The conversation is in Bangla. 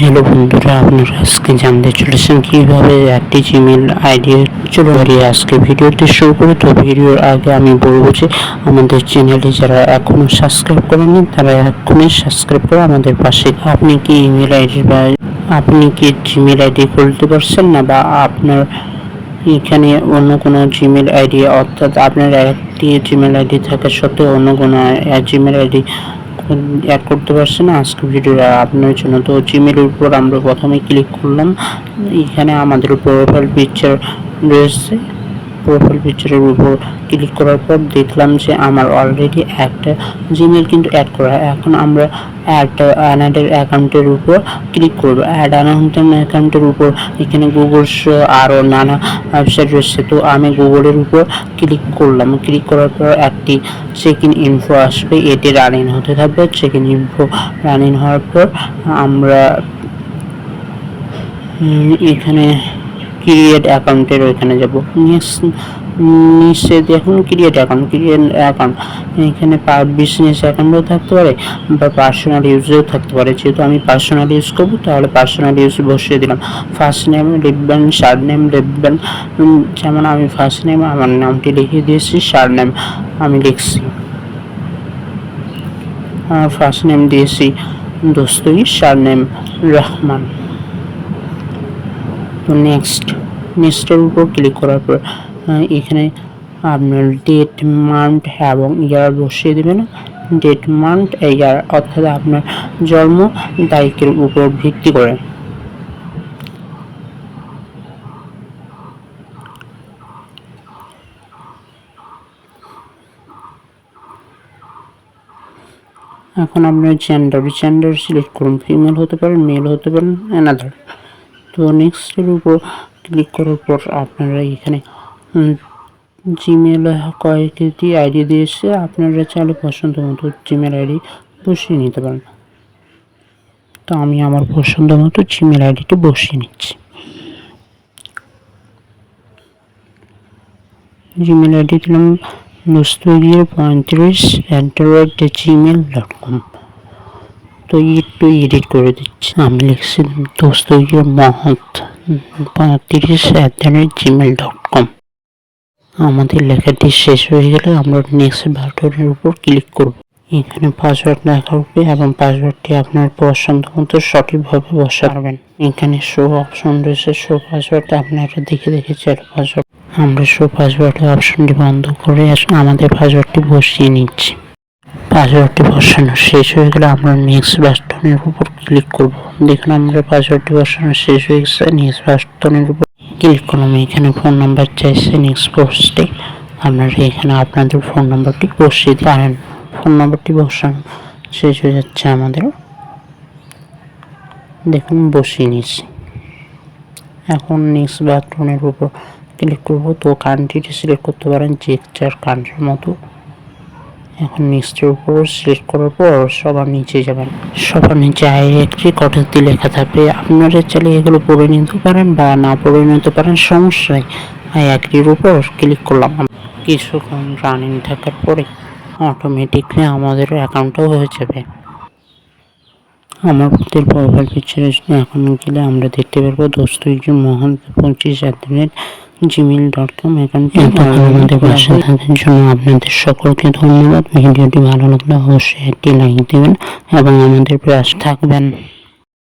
হ্যালো বন্ধুরা, আপনারা আজকে জানতে চলেছেন কিভাবে একটি জিমেল আইডি আজকে ভিডিওটি শুরু করে। তো ভিডিওর আগে আমি বলবো যে আমাদের চ্যানেলটি যারা এখনো সাবস্ক্রাইব করেননি তারা এখনই সাবস্ক্রাইব করে আমাদের পাশে। আপনি কি ইমেল আইডি বা আপনি কি জিমেল আইডি খুলতে পারছেন না, বা আপনার এখানে অন্য কোনো জিমেল আইডি, অর্থাৎ আপনার একটি জিমেল আইডি থাকা সত্ত্বেও অন্য কোনো জিমেল আইডি অ্যাড করতে পারছি না, আজকে ভিডিওটা আপনার জন্য। তো জিমেলের উপর আমরা প্রথমে ক্লিক করলাম। এখানে আমাদের প্রোফাইল পিকচার রয়েছে। প্রোফাইল পিকচারের উপর ক্লিক করার পর দেখলাম যে আমার অলরেডি একটা জিমেল কিন্তু অ্যাড করা। এখন আমরা অ্যাড অ্যাকাউন্টের উপর ক্লিক করবো। অ্যাড অ্যাকাউন্টের উপর এখানে গুগল আরও নানা ওয়েবসাইট রয়েছে। তো আমি গুগলের উপর ক্লিক করলাম। ক্লিক করার পর একটি চেক ইন ইনফো আসবে, এটি রানিং হতে থাকবে। চেক ইন ইনফো রানিং হওয়ার পর আমরা এখানে ক্রিয়েট অ্যাকাউন্টের ওইখানে যাব। নিচে দেখুন ক্রিয়েট অ্যাকাউন্ট। এখানে বিজনেস অ্যাকাউন্টও থাকতে পারে বা পার্সোনাল ইউজেও থাকতে পারে। যেহেতু আমি পার্সোনাল ইউজ করবো তাহলে পার্সোনাল ইউজ বসিয়ে দিলাম। ফার্স্ট নেম লিখবেন, শার্ট নেম লিখবেন। যেমন আমি ফার্স্ট নেম আমার নামটি লিখে দিয়েছি, শার্ট নেম আমি লিখছি, ফার্স্ট নেম দিয়েছি দোস্তই, শার্ট নেম রহমান। তো নেক্সটের উপর ক্লিক করার পর এখানে আপনার ডেট, মান্থ এবং ইয়ার বসিয়ে দেবেন। ডেট, মান্থ, ইয়ার অর্থাৎ আপনার জন্ম তারিখের উপর ভিত্তি করে। এখন আপনার জেন্ডার সিলেক্ট করুন। ফিমেল হতে পারেন, মেল হতে পারেন, অ্যানাদার। তো নেক্সটের উপর ক্লিক করার পর আপনারা এখানে জিমেল কয়েকটি আইডি দিয়েছে, আপনারা চাইলে পছন্দ মতো জিমেল আইডি বসিয়ে নিতে পারেন। তো আমি আমার পছন্দ মতো জিমেল আইডিটি বসিয়ে নিচ্ছি। জিমেল আইডি দিলাম দোস্তগির35@gmail.com। তো একটু এডিট করে দিচ্ছি। আমি লিখছি দোস্তগির মহৎ35@gmail.com। আমাদের লেখাটি শেষ হয়ে গেলে আমরা নেক্সট বাটনের উপর ক্লিক করব। এখানে পাসওয়ার্ড লেখা হবে এবং পাসওয়ার্ডটি আপনার পছন্দ মতো সঠিকভাবে বসাবেন। এখানে শো অপশন রয়েছে, শো পাসওয়ার্ড আপনারা দেখে চাইলে পাসওয়ার্ড। আমরা শো পাসওয়ার্ড অপশনটি বন্ধ করে আমাদের পাসওয়ার্ডটি বসিয়ে নিচ্ছি। পাসওয়ার্ডটি বসানো শেষ হয়ে গেলে আমরা নেক্সট বাটনের উপর ক্লিক করব। দেখুন আমরা পাসওয়ার্ডটি বসানো শেষ হয়ে গেছে। নেক্সট বাটনের উপর ক্লিক করলাম। এখানে ফোন নাম্বার চাইছে নেক্সট পোস্টে। আপনারা এখানে আপনাদের ফোন নাম্বারটি বসিয়ে পারেন। ফোন নাম্বারটি বসানো শেষ হয়ে যাচ্ছে আমাদের। দেখুন বসিয়ে নিচ্ছি। এখন নেক্সট বাটনের উপর ক্লিক করব। তো কান্ট্রিটি সিলেক্ট করতে পারেন যে চার কান্ট্রির মতো। এখন নেক্সটের উপর সিলেক্ট করার পর সবার নিচে যাবেন। সবার নিচে আইএক্সি কটেজটি লেখা থাকবে। আপনারা চাইলে এগুলো পড়ে নিতে পারেন বা না পড়ে নিতে পারেন, সমস্যা নেই। আইএক্সির উপর ক্লিক করলাম। কিছুক্ষণ রানিং থাকার পরে অটোমেটিকলি আমাদের অ্যাকাউন্টও হয়ে যাবে। আমাদের প্রোফাইল পিকচারে এখন গেলে আমরা দেখতে পারবো দোস্তগির মহৎ35@gmail.com অ্যাকাউন্টে আমাদের পাশে থাকার জন্য আপনাদের সকলকে ধন্যবাদ। ভিডিওটি ভালো লাগলে অবশ্যই একটি লাইক দেবেন এবং আমাদের পাশে থাকবেন।